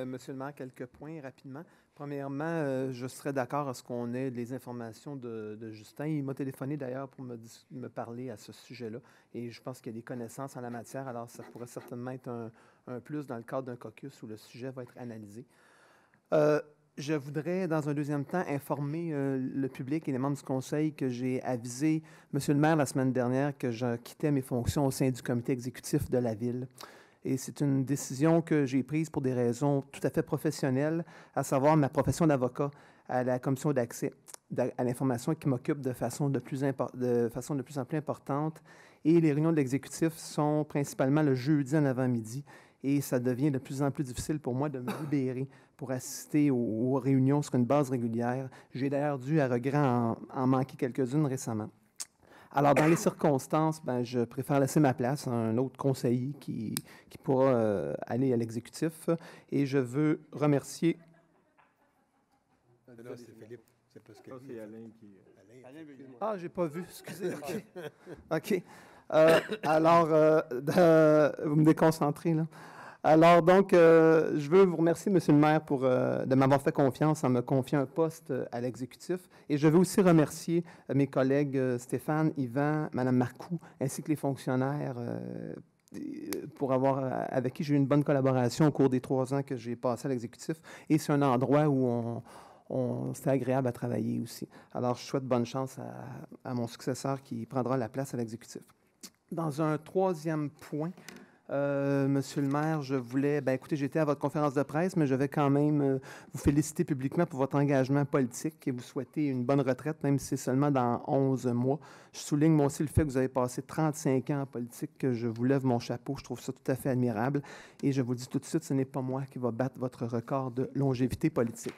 Monsieur le maire, quelques points rapidement. Premièrement, je serais d'accord à ce qu'on ait les informations de Justin. Il m'a téléphoné d'ailleurs pour me parler à ce sujet-là. Et je pense qu'il y a des connaissances en la matière. Alors, ça pourrait certainement être un plus dans le cadre d'un caucus où le sujet va être analysé. Je voudrais, dans un deuxième temps, informer le public et les membres du conseil que j'ai avisé Monsieur le maire la semaine dernière que je quittais mes fonctions au sein du comité exécutif de la ville. Et c'est une décision que j'ai prise pour des raisons tout à fait professionnelles, à savoir ma profession d'avocat à la commission d'accès à l'information qui m'occupe de façon de plus en plus importante. Et les réunions de l'exécutif sont principalement le jeudi en avant-midi. Et ça devient de plus en plus difficile pour moi de me libérer pour assister aux réunions sur une base régulière. J'ai d'ailleurs dû, à regret, en manquer quelques-unes récemment. Alors, dans les circonstances, je préfère laisser ma place à un autre conseiller qui pourra aller à l'exécutif. Et je veux remercier... Non, c'est Philippe. C'est parce que... c'est Alain qui... Ah, j'ai pas vu, excusez. OK. Alors, vous me déconcentrez, là. Alors, donc, je veux vous remercier, Monsieur le maire, de m'avoir fait confiance en me confiant un poste à l'exécutif. Et je veux aussi remercier mes collègues Stéphane, Yvan, Mme Marcoux, ainsi que les fonctionnaires avec qui j'ai eu une bonne collaboration au cours des 3 ans que j'ai passé à l'exécutif. Et c'est un endroit où c'était agréable à travailler aussi. Alors, je souhaite bonne chance à mon successeur qui prendra la place à l'exécutif. Dans un troisième point, Monsieur le maire, je voulais... écoutez, j'étais à votre conférence de presse, mais je vais quand même vous féliciter publiquement pour votre engagement politique et vous souhaiter une bonne retraite, même si c'est seulement dans 11 mois. Je souligne moi aussi le fait que vous avez passé 35 ans en politique, que je vous lève mon chapeau. Je trouve ça tout à fait admirable. Et je vous dis tout de suite, ce n'est pas moi qui va battre votre record de longévité politique.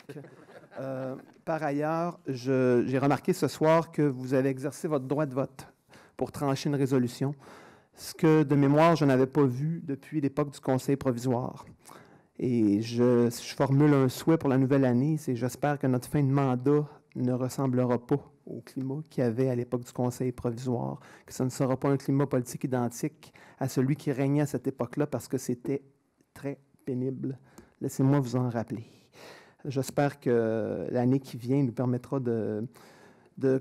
Par ailleurs, j'ai remarqué ce soir que vous avez exercé votre droit de vote pour trancher une résolution, ce que, de mémoire, je n'avais pas vu depuis l'époque du Conseil provisoire. Et je formule un souhait pour la nouvelle année, c'est j'espère que notre fin de mandat ne ressemblera pas au climat qu'il y avait à l'époque du Conseil provisoire, que ce ne sera pas un climat politique identique à celui qui régnait à cette époque-là, parce que c'était très pénible. Laissez-moi vous en rappeler. J'espère que l'année qui vient nous permettra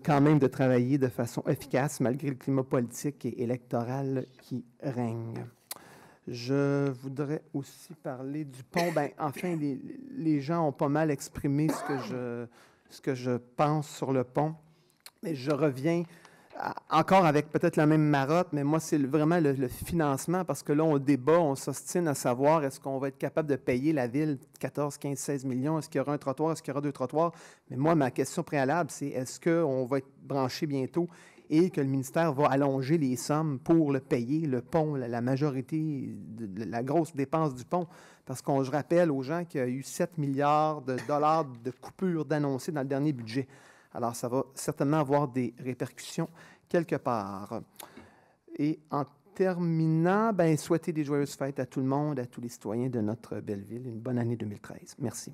quand même de travailler de façon efficace malgré le climat politique et électoral qui règne. Je voudrais aussi parler du pont. Enfin, les gens ont pas mal exprimé ce que je pense sur le pont. Mais je reviens encore avec peut-être la même marotte, mais moi, c'est vraiment le financement, parce que là, on débat, on s'ostine à savoir est-ce qu'on va être capable de payer la ville 14, 15, 16 millions, est-ce qu'il y aura un trottoir, est-ce qu'il y aura 2 trottoirs? Mais moi, ma question préalable, c'est est-ce qu'on va être branché bientôt et que le ministère va allonger les sommes pour le payer, le pont, la majorité de la grosse dépense du pont? Parce que je rappelle aux gens qu'il y a eu 7 milliards de dollars de coupures d'annoncés dans le dernier budget. Alors, ça va certainement avoir des répercussions quelque part. Et en terminant, souhaiter des joyeuses fêtes à tout le monde, à tous les citoyens de notre belle ville. Une bonne année 2013. Merci.